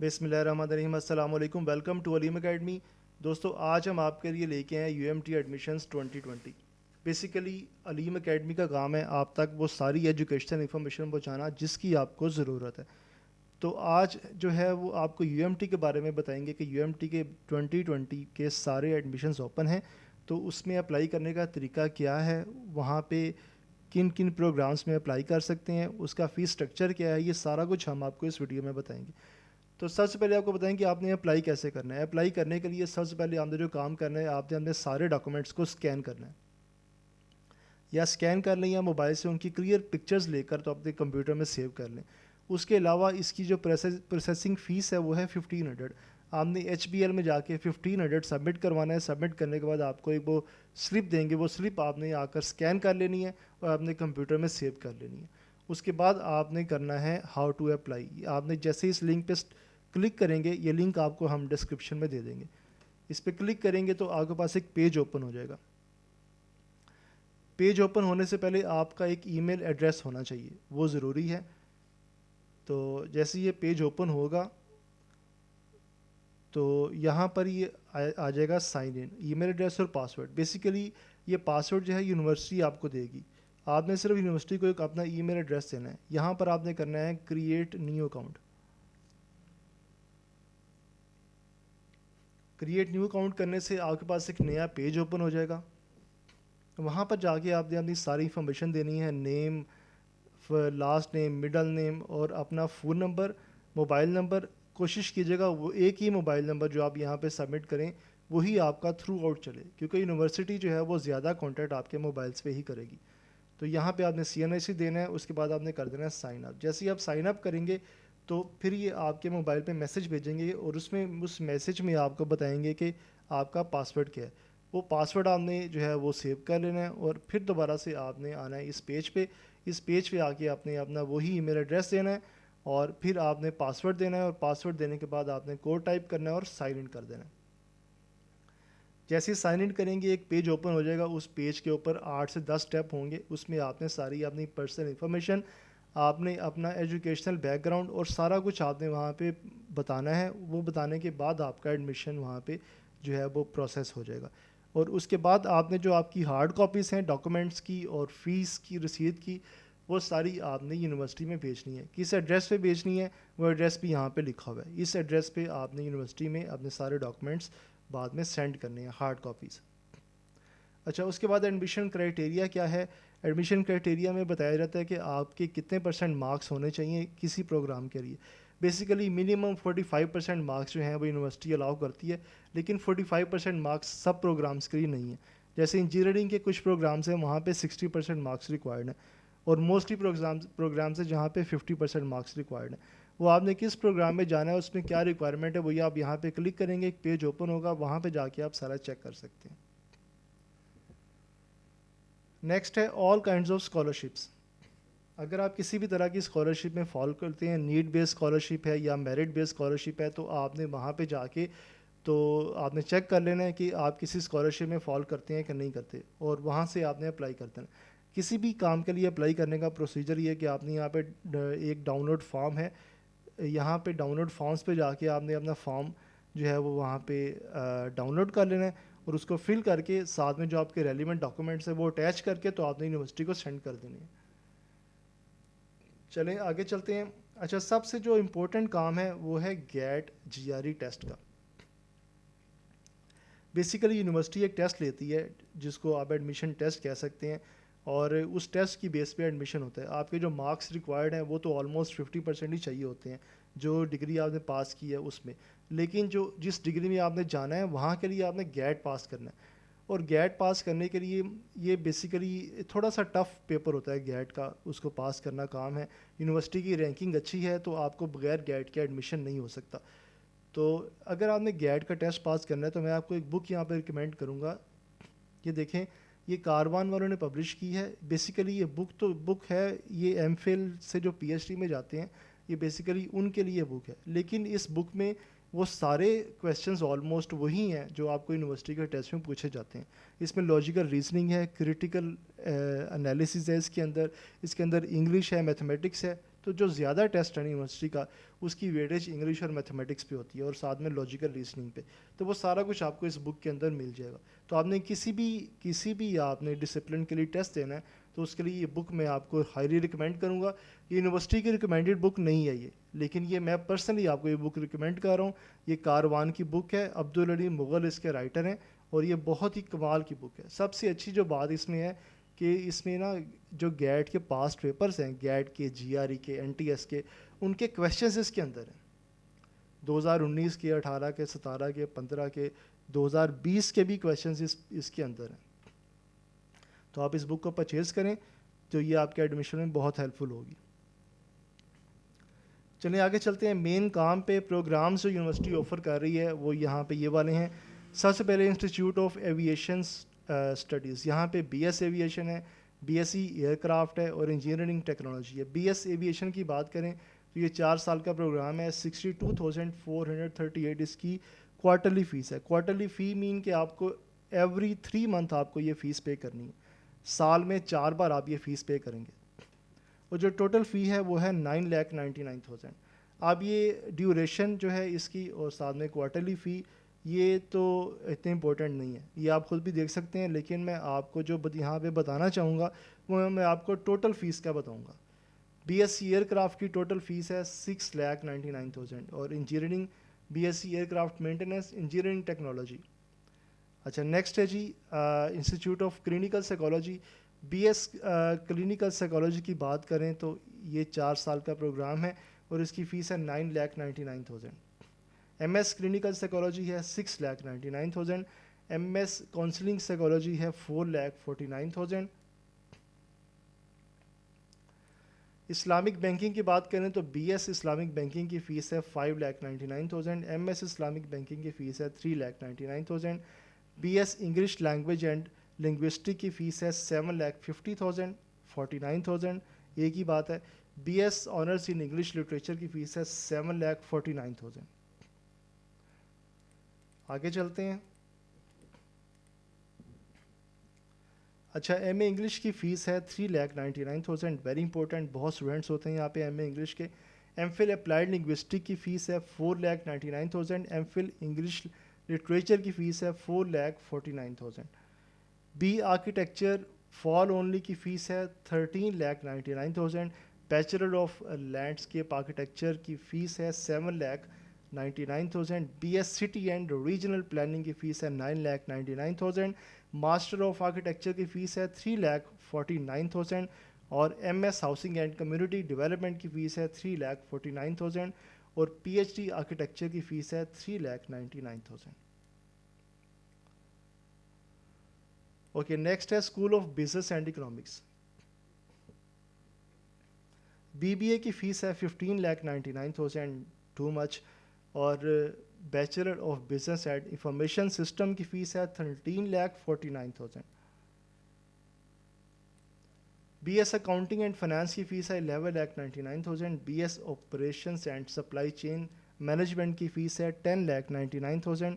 بسم اللہ الرحمن الرحیم. السلام علیکم. Welcome to Aleem academy. دوستو آج ہم آپ کے لیے لے کے آئے U M T admissions 2020. Basically Aleem academy کا کام ہے آپ تک وہ ساری ایجوکیشنل انفارمیشن پہنچانا جس کی آپ کو ضرورت ہے. تو آج جو ہے وہ آپ کو یو ایم ٹی کے بارے میں بتائیں گے کہ یو ایم ٹی کے 2020 کے سارے ایڈمیشنز اوپن ہیں. تو اس میں اپلائی کرنے کا طریقہ کیا ہے, وہاں پہ کن کن پروگرامز میں اپلائی کر سکتے ہیں, اس کا فیس سٹرکچر کیا ہے, یہ سارا کچھ ہم آپ کو اس ویڈیو میں بتائیں گے. تو سب سے پہلے آپ کو بتائیں کہ آپ نے اپلائی کیسے کرنا ہے. اپلائی کرنے کے لیے سب سے پہلے آپ نے جو کام کرنا ہے, آپ نے اپنے سارے ڈاکومنٹس کو اسکین کرنا ہے, یا اسکین کر لیں یا موبائل سے ان کی کلیئر پکچرز لے کر تو اپنے کمپیوٹر میں سیو کر لیں. اس کے علاوہ اس کی جو پروسیسنگ فیس ہے وہ ہے 1500. آپ نے ایچ بی ایل میں جا کے 1500 سبمٹ کروانا ہے. سبمٹ کرنے کے بعد آپ کو ایک وہ سلپ دیں گے, وہ سلپ آپ نے آ کر اسکین کر لینی ہے اور اپنے کمپیوٹر میں سیو کر لینی ہے. اس کے بعد آپ نے کرنا ہے ہاؤ ٹو اپلائی. آپ نے جیسے اس لنک پہ کلک کریں گے, یہ لنک آپ کو ہم ڈسکرپشن میں دے دیں گے. اس پہ کلک کریں گے تو آپ کے پاس ایک پیج اوپن ہو جائے گا. پیج اوپن ہونے سے پہلے آپ کا ایک ای میل ایڈریس ہونا چاہیے, وہ ضروری ہے. تو جیسے یہ پیج اوپن ہوگا تو یہاں پر یہ آ جائے گا sign in, email address اور پاسورڈ. بیسیکلی یہ پاسورڈ جو ہے یونیورسٹی آپ کو دے گی. آپ نے صرف یونیورسٹی کو ایک اپنا ای میل ایڈریس دینا ہے. یہاں پر آپ نے کرنا ہے create new account. Create new account کرنے سے آپ کے پاس ایک نیا پیج اوپن ہو جائے گا. وہاں پر جا کے آپ نے اپنی ساری انفارمیشن دینی ہے, نیم, لاسٹ نیم, مڈل نیم اور اپنا فون نمبر, موبائل نمبر. کوشش کیجیے گا وہ ایک ہی موبائل نمبر جو آپ یہاں پہ سبمٹ کریں وہی آپ کا تھرو آؤٹ چلے, کیونکہ یونیورسٹی جو ہے وہ زیادہ کانٹیکٹ آپ کے موبائلس پہ ہی کرے گی. تو یہاں پہ آپ نے سی این آئی سی دینا ہے. اس کے بعد آپ نے کر دینا ہے سائن اپ. جیسے ہی آپ سائن اپ کریں گے تو پھر یہ آپ کے موبائل پہ میسج بھیجیں گے اور اس میسج میں آپ کو بتائیں گے کہ آپ کا پاسورڈ کیا ہے. وہ پاسورڈ آپ نے جو ہے وہ سیو کر لینا ہے اور پھر دوبارہ سے آپ نے آنا ہے اس پیج پہ. اس پیج پہ آ کے آپ نے اپنا وہی ای میل ایڈریس دینا ہے اور پھر آپ نے پاسورڈ دینا ہے, اور پاسورڈ دینے کے بعد آپ نے کوڈ ٹائپ کرنا ہے اور سائن ان کر دینا ہے. جیسے ہی سائن ان کریں گے ایک پیج اوپن ہو جائے گا. اس پیج کے اوپر 8 سے 10 اسٹیپ ہوں گے. اس میں آپ نے ساری اپنی پرسنل انفارمیشن, آپ نے اپنا ایجوکیشنل بیک گراؤنڈ اور سارا کچھ آپ نے وہاں پہ بتانا ہے. وہ بتانے کے بعد آپ کا ایڈمیشن وہاں پہ جو ہے وہ پروسیس ہو جائے گا. اور اس کے بعد آپ نے جو آپ کی ہارڈ کاپیز ہیں ڈاکومنٹس کی اور فیس کی رسید کی, وہ ساری آپ نے یونیورسٹی میں بھیجنی ہے. کس ایڈریس پہ بھیجنی ہے وہ ایڈریس بھی یہاں پہ لکھا ہوا ہے. اس ایڈریس پہ آپ نے یونیورسٹی میں اپنے سارے ڈاکومنٹس بعد میں سینڈ کرنے ہیں, ہارڈ کاپیز. اچھا, اس کے بعد ایڈمیشن کرائٹیریا کیا ہے. ایڈمیشن کرائٹیریا میں بتایا جاتا ہے کہ آپ کے کتنے % مارکس ہونے چاہیے کسی پروگرام کے لیے. بیسیکلی منیمم 45% مارکس جو ہیں وہ یونیورسٹی الاؤ کرتی ہے, لیکن 45% مارکس سب پروگرامس کے لیے نہیں ہیں. جیسے انجینئرنگ کے کچھ پروگرامس ہیں وہاں پہ 60% مارکس ریکوائرڈ ہیں, اور موسٹلی پروگرامس ہیں جہاں پہ 50% مارکس ریکوائرڈ ہیں. وہ آپ نے کس پروگرام میں جانا ہے, اس میں کیا ریکوائرمنٹ ہے, وہی آپ یہاں پہ کلک کریں گے, ایک پیج اوپن ہوگا, وہاں پہ جا کے آپ سارا چیک کر سکتے ہیں. نیکسٹ ہے آل کائنڈز آف اسکالرشپس. اگر آپ کسی بھی طرح کی اسکالرشپ میں فال کرتے ہیں, نیڈ بیس اسکالرشپ ہے یا میرٹ بیس اسکالرشپ ہے, تو آپ نے وہاں پہ جا کے تو آپ نے چیک کر لینا ہے کہ آپ کسی اسکالرشپ میں فال کرتے ہیں کہ نہیں کرتے, اور وہاں سے آپ نے اپلائی کرتے ہیں. کسی بھی کام کے لیے اپلائی کرنے کا پروسیجر یہ ہے کہ آپ نے یہاں پہ ایک ڈاؤن لوڈ فارم ہے, یہاں پہ ڈاؤن لوڈ فارمس پہ جا کے آپ نے اپنا فارم جو ہے وہ وہاں پہ ڈاؤن لوڈ کر لینا ہے, اور اس کو فل کر کے ساتھ میں جو آپ کے ریلیونٹ ڈاکومنٹس ہیں وہ اٹیچ کر کے تو آپ نے یونیورسٹی کو سینڈ کر دینے ہیں. چلیں آگے چلتے ہیں. اچھا, سب سے جو امپورٹنٹ کام ہے وہ ہے گیٹ جی آر ای ٹیسٹ کا. بیسیکلی یونیورسٹی ایک ٹیسٹ لیتی ہے جس کو آپ ایڈمیشن ٹیسٹ کہہ سکتے ہیں, اور اس ٹیسٹ کی بیس پہ ایڈمیشن ہوتا ہے. آپ کے جو مارکس ریکوائرڈ ہیں وہ تو آلموسٹ 50% ہی چاہیے ہوتے ہیں جو ڈگری آپ نے پاس کی ہے اس میں, لیکن جو جس ڈگری میں آپ نے جانا ہے وہاں کے لیے آپ نے گیٹ پاس کرنا ہے. اور گیٹ پاس کرنے کے لیے یہ بیسیکلی تھوڑا سا ٹف پیپر ہوتا ہے گیٹ کا, اس کو پاس کرنا کام ہے. یونیورسٹی کی رینکنگ اچھی ہے تو آپ کو بغیر گیٹ کے ایڈمیشن نہیں ہو سکتا. تو اگر آپ نے گیٹ کا ٹیسٹ پاس کرنا ہے تو میں آپ کو ایک بک یہاں پہ ریکمینڈ کروں گا. یہ دیکھیں, یہ کاروان والوں نے پبلش کی ہے. بیسیکلی یہ بک ہے, یہ ایم فل سے جو پی ایچ ڈی میں جاتے ہیں یہ بیسیکلی ان کے لیے بک ہے. لیکن اس بک میں وہ سارے کویشچنز آلموسٹ وہی ہیں جو آپ کو یونیورسٹی کے ٹیسٹ میں پوچھے جاتے ہیں. اس میں لاجیکل ریزننگ ہے, کریٹیکل انالیسز ہے اس کے اندر انگلش ہے, میتھمیٹکس ہے. تو جو زیادہ ٹیسٹ ہے یونیورسٹی کا اس کی ویٹیج انگلش اور میتھمیٹکس پہ ہوتی ہے اور ساتھ میں لاجیکل ریزننگ پہ. تو وہ سارا کچھ آپ کو اس بک کے اندر مل جائے گا. تو آپ نے کسی بھی آپ نے ڈسپلن کے لیے ٹیسٹ دینا ہے تو اس کے لیے یہ بک میں آپ کو ہائیلی ریکمینڈ کروں گا. یہ یونیورسٹی کی ریکمینڈیڈ بک نہیں ہے یہ, لیکن یہ میں پرسنلی آپ کو یہ بک ریکمینڈ کر رہا ہوں. یہ کاروان کی بک ہے, عبدالعلیم مغل اس کے رائٹر ہیں, اور یہ بہت ہی کمال کی بک ہے. سب سے اچھی جو بات اس میں ہے کہ اس میں نا جو گیٹ کے پاسٹ پیپرز ہیں, گیٹ کے, جی آر ای کے, این ٹی ایس کے, ان کے کویشچنز اس کے اندر ہیں. 2019 کے, 18 کے, 17 کے, 15 کے, 2020 کے بھی کویشچنز اس کے اندر ہیں. تو آپ اس بک کو پرچیز کریں تو یہ آپ کے ایڈمیشن میں بہت ہیلپ فل ہوگی. چلیں آگے چلتے ہیں مین کام پہ. پروگرامز جو یونیورسٹی آفر کر رہی ہے وہ یہاں پہ یہ والے ہیں. سب سے پہلے انسٹیٹیوٹ آف ایویشن اسٹڈیز, یہاں پہ بی ایس ایویشن ہے, B S C aircraft ہے, اور انجینئرنگ ٹیکنالوجی ہے. بی ایس ایویشن کی بات کریں تو یہ 4 سال کا پروگرام ہے. 62,438 اس کی کوارٹرلی فیس ہے. کوارٹرلی فی مین کہ آپ کو ایوری 3 منتھ آپ کو یہ فیس پے کرنی ہے. سال میں 4 بار آپ یہ فیس پے کریں گے, اور جو ٹوٹل فی ہے وہ ہے 9,99,000. اب یہ ڈیوریشن جو ہے اس کی اور ساتھ میں کوارٹرلی فی, یہ تو اتنے امپورٹنٹ نہیں ہے, یہ آپ خود بھی دیکھ سکتے ہیں. لیکن میں آپ کو جو یہاں پہ بتانا چاہوں گا وہ میں آپ کو ٹوٹل فیس کا بتاؤں گا. B S C aircraft کی ٹوٹل فیس ہے 6,99,000, اور engineering B S C aircraft maintenance engineering technology. اچھا نیکسٹ ہے جی institute of clinical psychology. B S clinical psychology کی بات کریں تو یہ 4 سال کا پروگرام ہے اور اس کی فیس ہے 9,99,000. ایم ایس کلینکل سائیکالوجی ہے 6,99,000. ایم ایس کاؤنسلنگ سائیکالوجی ہے 4,49,000. اسلامک بینکنگ کی بات کریں تو بی ایس اسلامک بینکنگ کی فیس ہے 5,99,000. ایم ایس اسلامک بینکنگ کی فیس ہے 3,99,000. B S English language and linguistic کی فیس ہے 7,50,000 49,000. ایک ہی بات ہے. B S honours in English literature کی فیس ہے 7,49,000. آگے چلتے ہیں. اچھا ایم اے انگلش کی فیس ہے 3,99,000. ویری امپورٹنٹ, بہت اسٹوڈنٹس ہوتے ہیں یہاں پہ ایم اے انگلش کے. ایم فل اپلائیڈ لنگوسٹک کی فیس ہے 4,99,000. ایم فل انگلش لٹریچر کی فیس ہے 4,49,000. بی آرکیٹیکچر فال اونلی کی فیس ہے 13,99,000. بیچلر آف لینڈسکیپ آرکیٹیکچر کی فیس ہے 7,99,000. B S city and regional planning کی فیس ہے 9,99,000. ماسٹر آف آرکیٹیکچر کی فیس ہے 3,49,000. اور M S housing and community development کی فیس ہے 3,49,000. اور پی ایچ ڈی آرکیٹیکچر کی فیس ہے 3,99,000. اوکے نیکسٹ ہے school of business and economics. B B A کی فیس ہے 15,99,000, ٹو مچ. اور bachelor of business and information system کی فیس ہے 13,49,000. B S accounting and finance کی فیس ہے 11,99,000. B S operations and supply chain management کی fees ہے 10,99,000.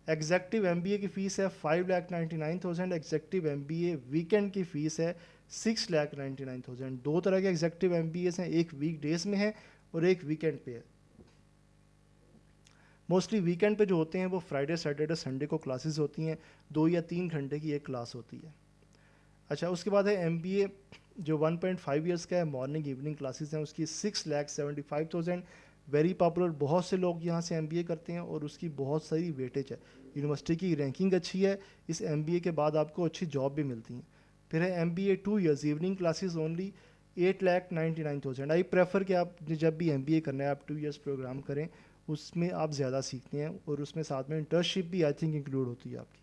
Executive M B A کی فیس ہے 5,99,000. ایگزیکٹو ایم بی اے weekend کی فیس ہے 6,99,000. 2 طرح کے ایگزیکٹو ایم بی ایز ہیں, ایک ویک ڈیز میں ہے اور ایک ویکینڈ پہ ہے. موسٹلی ویکینڈ پہ جو ہوتے ہیں وہ فرائیڈے سیٹرڈے سنڈے کو کلاسز ہوتی ہیں, 2 یا 3 گھنٹے کی ایک کلاس ہوتی ہے. اچھا اس کے بعد ہے ایم بی اے جو 1.5 ایئرس کا ہے, مارننگ ایوننگ کلاسز ہیں, اس کی 6,75,000. ویری پاپولر, بہت سے لوگ یہاں سے ایم بی اے کرتے ہیں اور اس کی بہت ساری ویٹیج ہے. یونیورسٹی کی رینکنگ اچھی ہے, اس ایم بی اے کے بعد آپ کو اچھی جاب بھی ملتی ہیں. پھر ہے M B A 2 years evening classes only 8,99,000. I prefer کہ آپ جب بھی ایم بی اے کرنا ہے آپ 2 ایئرس پروگرام کریں, اس میں آپ زیادہ سیکھتے ہیں اور اس میں ساتھ میں انٹرنشپ بھی آئی تھنک انکلوڈ ہوتی ہے آپ کی.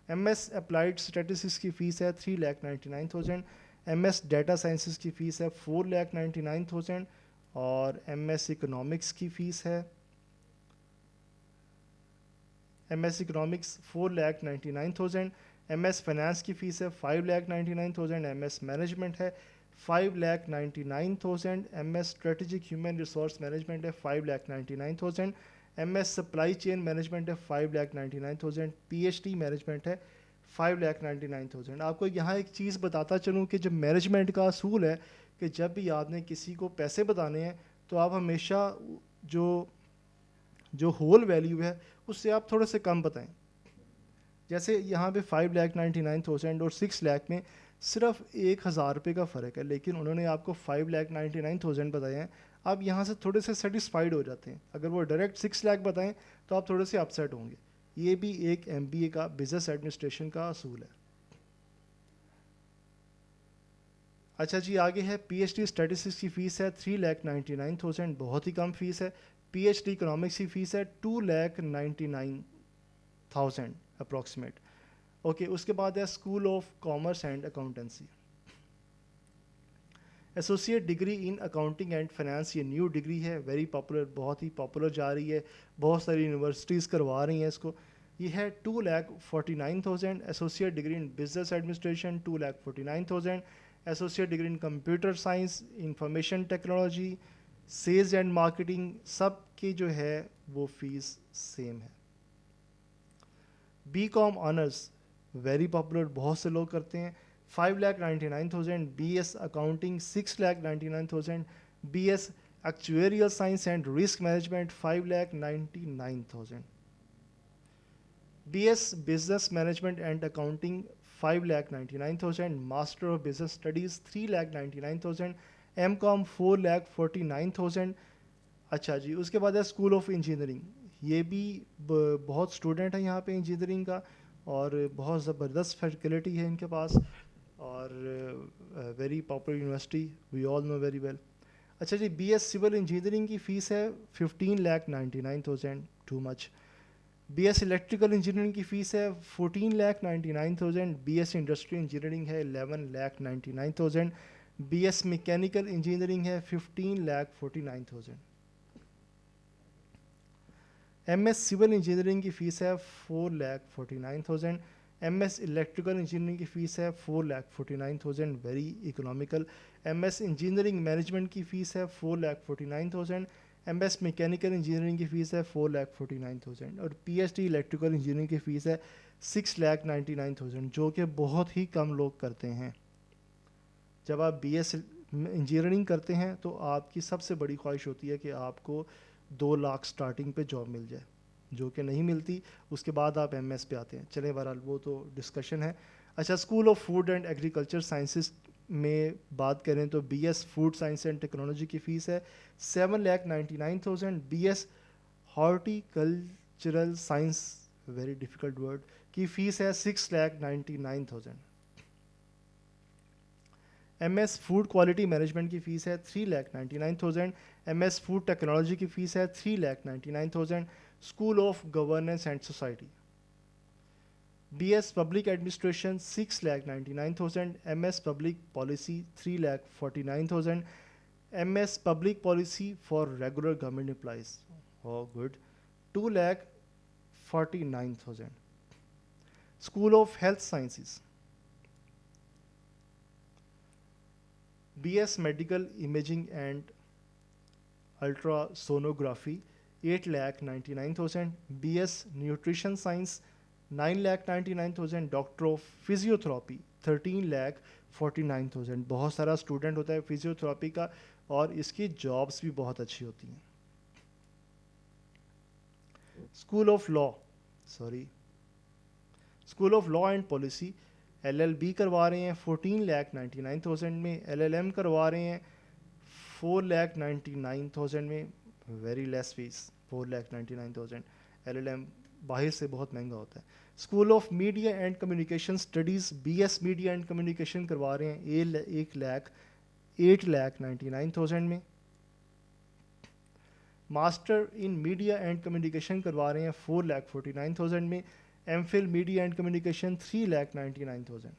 ایم ایس اپلائیڈ اسٹیٹسٹکس کی فیس ہے 3,99,000. ایم ایس ڈیٹا سائنسز کی فیس ہے 4,99,000. اور ایم ایس اکنامکس کی فیس ہے M S economics 4,99,000. M S finance کی فیس ہے 5,99,000. ایم ایس مینجمنٹ ہے 5,99,000. M S strategic human resource management ہے 5,99,000. M S supply chain management ہے 5,99,000. پی ایچ ڈی مینجمنٹ ہے 5,99,000. آپ کو یہاں ایک چیز بتاتا چلوں کہ جب مینجمنٹ کا اصول ہے کہ جب بھی آپ نے کسی کو پیسے بتانے ہیں تو آپ ہمیشہ جو ہول ویلیو ہے اس سے آپ تھوڑے سے کم بتائیں. جیسے یہاں پہ 5,99,000 اور 6 لاکھ میں صرف 1,000 روپے کا فرق ہے، لیکن انہوں نے آپ کو 5,99,000 بتائے ہیں. آپ یہاں سے تھوڑے سے سیٹسفائیڈ ہو جاتے ہیں. اگر وہ ڈائریکٹ 6 لاکھ بتائیں تو آپ تھوڑے سے اپسیٹ ہوں گے. یہ بھی ایک MBA کا بزنس ایڈمنسٹریشن کا اصول ہے. اچھا جی، آگے ہے PhD اسٹیٹسٹکس کی فیس ہے 3,99,000، بہت ہی کم فیس ہے. PhD اکنامکس کی فیس ہے 2,99,000 اپروکسیمیٹ. اوکے، اس کے بعد ہے school of commerce and accountancy. Associate degree in accounting and finance, یہ نیو ڈگری ہے، ویری پاپولر، بہت ہی پاپولر جا رہی ہے، بہت ساری یونیورسٹیز کروا رہی ہیں اس کو. یہ ہے 2,49,000. Associate degree in business administration 2,49,000. Associate degree in computer science, information technology, sales and marketing, سب کی جو ہے وہ فیس سیم ہے. BCom آنرس ویری پاپولر، بہت سے لوگ کرتے ہیں، 5,99,000. BS accounting 6,99,000. BS actuarial science and risk management 5,99,000. BS business management and accounting 5,99,000. Master of business studies 3,99,000. MCom 4,49,000. اچھا جی، اس کے بعد ہے اسکول آف انجینئرنگ. یہ بھی بہت اسٹوڈنٹ ہیں یہاں پہ انجینئرنگ کا، اور بہت زبردست فیکلٹی ہے ان کے پاس، اور ویری پاپولر یونیورسٹی، وی آل نو ویری ویل. اچھا جی، BS سول انجینئرنگ کی فیس ہے 15,99,000، ٹو مچ. BS الیکٹریکل انجینئرنگ کی فیس ہے 14,99,000. BS انڈسٹری انجینئرنگ ہے 11,99,000. BS میکینیکل انجینئرنگ ہے 15,49,000. MS سول انجینئرنگ کی فیس ہے 4,49,000. MS الیکٹریکل انجینئرنگ کی فیس ہے 4,49,000، very economical. MS engineering management کی فیس ہے 4,49,000. MS میکینیکل انجینئرنگ کی فیس ہے 4,49,000. اور PhD الیکٹریکل انجینئرنگ کی فیس ہے 6,99,000، جو کہ بہت ہی کم لوگ کرتے ہیں. جب آپ BS انجینئرنگ کرتے ہیں تو آپ کی سب سے بڑی خواہش ہوتی ہے کہ آپ کو 2 لاکھ سٹارٹنگ پہ جاب مل جائے، جو کہ نہیں ملتی. اس کے بعد آپ MS پہ آتے ہیں. چلیں بہرحال وہ تو ڈسکشن ہے. اچھا، school of food and agriculture sciences میں بات کریں تو BS food science and technology کی فیس ہے 7,99,000. BS horti cultural science, very difficult word, کی فیس ہے 6,99,000. MS فوڈ کوالٹی مینجمنٹ کی فیس ہے 3,99,000. MS فوڈ ٹیکنالوجی کی فیس ہے 3,99,000. School of governance and society. BS public administration 6,99,000. MS public policy 3,49,000. MS public policy for regular government employees, oh good، 2,49,000. School of health sciences. BS medical imaging and ultrasonography 8,99,000. BS nutrition science 9,99,000. Doctor of physiotherapy 13,49,000. بہت سارا student ہوتا ہے physiotherapy کا، اور اس کی jobs بھی بہت اچھی ہوتی ہیں. School of law and policy LLB کروا رہے ہیں 14,99,000 میں. LLM کروا رہے ہیں 4,99,000 میں، ویری لیس فیس 4,99,000. LLM باہر سے بہت مہنگا ہوتا ہے. School of media and communication studies BS media and communication کروا رہے ہیں 8,99,000 میں. Master in media and communication کروا رہے ہیں 4,49,000 میں. MPhil media and communication 3,99,000.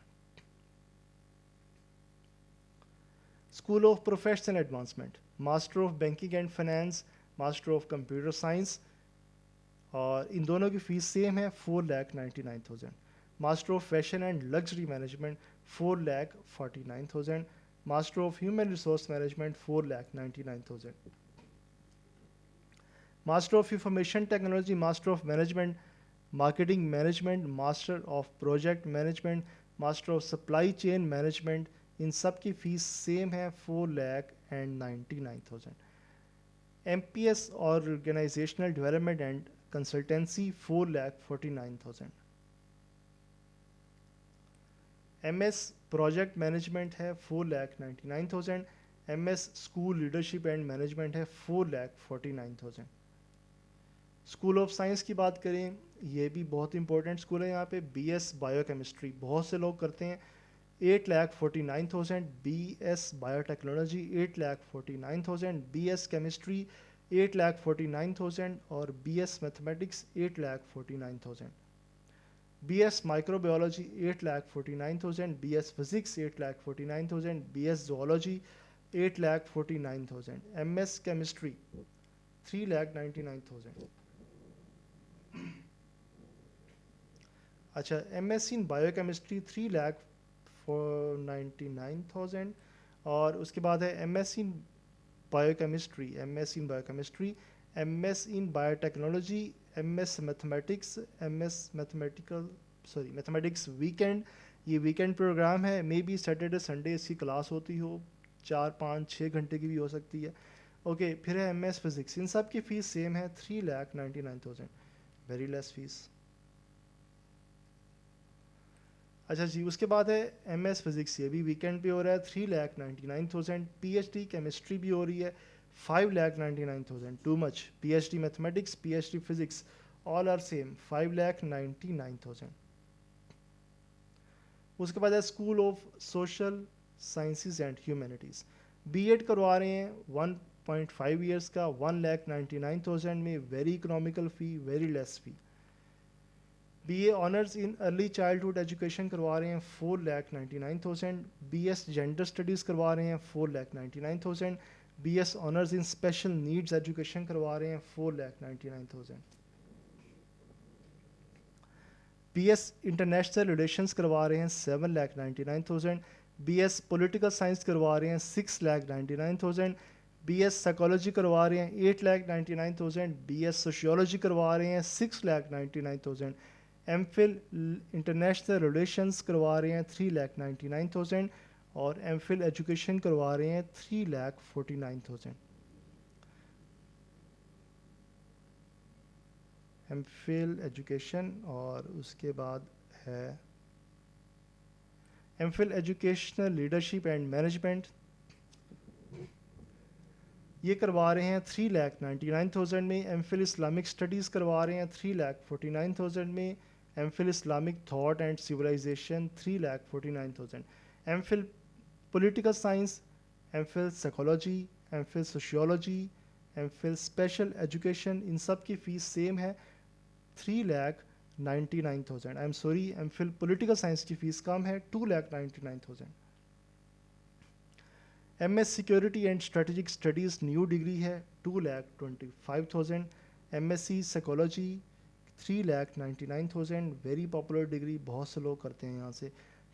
School of professional advancement, master of banking and finance, master of computer science, اور ان دونوں کی فیس سیم ہے 4,99,000. Master of fashion and luxury management 4,49,000. Master of human resource management 4,99,000. Master of information technology, master of management marketing management, master of project management, master of supply chain management ان سب کی fees same ہے 4,99,000. M P S اور organizational development and consultancy 4,49,000. M S project management ہے 4,99,000. M S school leadership and management ہے 4,49,000. School of science کی بات کریں, یہ بھی بہت امپورٹنٹ اسکول ہے. یہاں پہ بی ایس بایو کیمسٹری بہت سے لوگ کرتے ہیں 8,49,000. B S biotechnology 8,49,000. B S chemistry 8,49,000 اور B S mathematics 8,49,000. B S microbiology 8,49,000. B S physics 8,49,000. B S zoology 8,49,000. M S chemistry 3,99,000. اچھا, M S C in biochemistry 3,99,000. اور اس کے بعد ہے M S C in biochemistry, M S C in biochemistry, M S in biotechnology, M S mathematics, M S mathematics weekend. یہ weekend programme ہے, may be Saturday Sunday اس کی class ہوتی ہو, 4-5-6 گھنٹے کی بھی ہو سکتی ہے. Okay, پھر ہے ایم ایس فزکس. ان سب کی فیس سیم ہے 3,99,000. Very less fees. اچھا جی, اس کے بعد ہے ایم ایس فزکس, یہ بھی ویکینڈ پہ ہو رہا ہے 3,99,000. پی ایچ ڈی کیمسٹری بھی ہو رہی ہے 5,99,000. Too much. P H D mathematics, P H D physics all are same 5,99,000. اس کے بعد ہے school of social sciences and humanities. B Ed کروا رہے ہیں 1.5 ایئرس کا 1,99,000 میں. Very economical fee, very less fee. B A honours in early childhood education کروا رہے ہیں 4,99,000. بی ایس جینڈر اسٹڈیز کروا رہے ہیں 4,99,000. بی ایس آنرز ان اسپیشل نیڈز ایجوکیشن کروا رہے ہیں 4,99,000. بی ایس انٹرنیشنل ریلیشنز کروا رہے ہیں 7,99,000. بی ایس پولیٹیکل سائنس کروا رہے ہیں 6,99,000. بی ایس سائیکالوجی کروا رہے ہیں 8,99,000. بی ایس سوشیولوجی کروا رہے ہیں 6,99,000. ایم فل انٹرنیشنل ریلیشنز کروا رہے ہیں 3,99,000 اور ایم فل ایجوکیشن کروا رہے ہیں 3,49,000. ایم فل ایجوکیشن اور اس کے بعد ہے M Phil educational leadership and management. یہ کروا رہے ہیں 3,99,000 میں. ایم فل اسلامک اسٹڈیز کروا رہے ہیں 3,49,000 میں. M Phil Islamic thought and civilization 3,49,000. M Phil political science, M Phil psychology, M Phil sociology, M Phil special education, ان سب کی فیس سیم ہے 3,99,000. I'm sorry, M Phil political science کی fees کم ہے 2,99,000. M S security and strategic studies new degree ہے 2,25,000. M S C psychology 3,99,000. Very popular degree, بہت سے لوگ کرتے ہیں یہاں سے.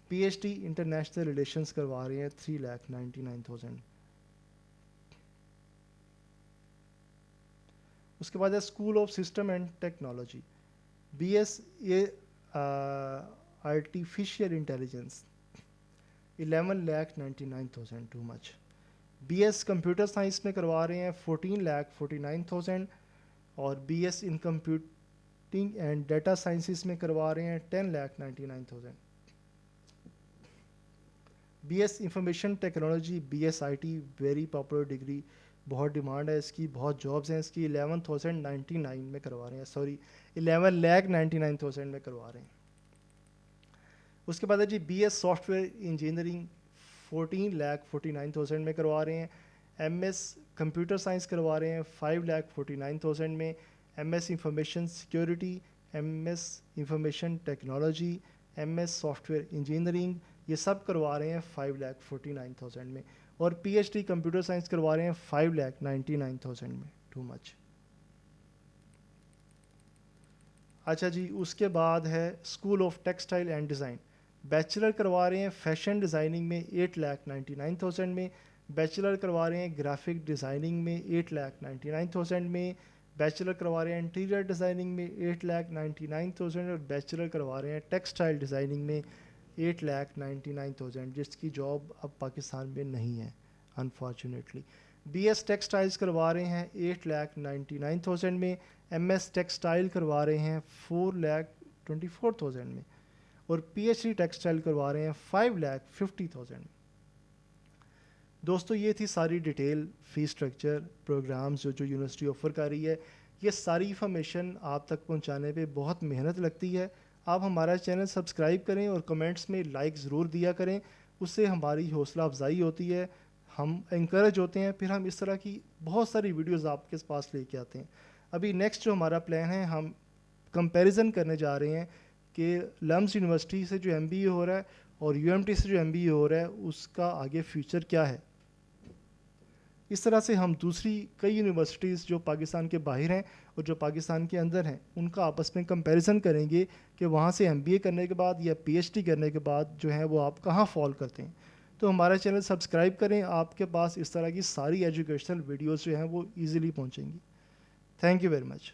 پی ایچ ڈی انٹرنیشنل ریلیشنز کروا رہے ہیں 3,99,000. اس کے بعد ہے school of system and technology. B S A artificial intelligence 11,99,000. Too much. B S computer science میں کروا رہے ہیں 14,49,000 اور B S in computing and data sciences میں کروا رہے ہیں 10,99,000. B S information technology, B S I T, very popular degree, بہت ڈیمانڈ ہے اس کی, بہت جابس ہیں اس کی. 11,099 میں کروا رہے ہیں, سوری 11,99,000 میں کروا رہے ہیں. اس کے بعد ہے جی B S software engineering 14,49,000 میں کروا رہے ہیں. ایم ایس کمپیوٹر سائنس کروا رہے ہیں 5,49,000 میں. M S information security, M S information technology, M S software engineering, یہ سب کروا رہے ہیں 5,49,000 میں. اور P H D computer science کروا رہے ہیں 5,99,000 میں. Too much. اچھا جی, اس کے بعد ہے school of textile and design. Bachelor کروا رہے ہیں فیشن ڈیزائننگ میں 8,99,000 میں. بیچلر کروا رہے ہیں گرافک ڈیزائننگ میں 8,99,000 میں. بیچلر کروا رہے ہیں انٹیریئر ڈیزائننگ میں 8,99,000 اور بیچلر کروا رہے ہیں ٹیکسٹائل ڈیزائننگ میں 8,99,000, جس کی جاب اب پاکستان میں نہیں ہے انفارچونیٹلی. بی ایس ٹیکسٹائلز کروا رہے ہیں 8,99,000 میں, ایم ایس ٹیکسٹائل کروا رہے ہیں 4,24,000 میں, اور پی ایچ ڈی ٹیکسٹائل کروا رہے ہیں 5,50,000 میں. دوستو یہ تھی ساری ڈیٹیل فی اسٹرکچر پروگرامز جو یونیورسٹی آفر کر رہی ہے. یہ ساری انفارمیشن آپ تک پہنچانے پہ بہت محنت لگتی ہے. آپ ہمارا چینل سبسکرائب کریں اور کمنٹس میں لائک ضرور دیا کریں, اس سے ہماری حوصلہ افزائی ہوتی ہے, ہم انکریج ہوتے ہیں, پھر ہم اس طرح کی بہت ساری ویڈیوز آپ کے پاس لے کے آتے ہیں. ابھی نیکسٹ جو ہمارا پلان ہے, ہم کمپیریزن کرنے جا رہے ہیں کہ لمز یونیورسٹی سے جو ایم بی اے ہو رہا ہے اور یو ایم ٹی سے جو ایم بی اے ہو رہا ہے اس کا آگے فیوچر کیا ہے. اس طرح سے ہم دوسری کئی یونیورسٹیز جو پاکستان کے باہر ہیں اور جو پاکستان کے اندر ہیں ان کا آپس میں کمپیریزن کریں گے کہ وہاں سے ایم بی اے کرنے کے بعد یا پی ایچ ڈی کرنے کے بعد جو ہے وہ آپ کہاں فال کرتے ہیں. تو ہمارا چینل سبسکرائب کریں, آپ کے پاس اس طرح کی ساری ایجوکیشنل ویڈیوز جو ہیں وہ ایزیلی پہنچیں گی. Thank you very much.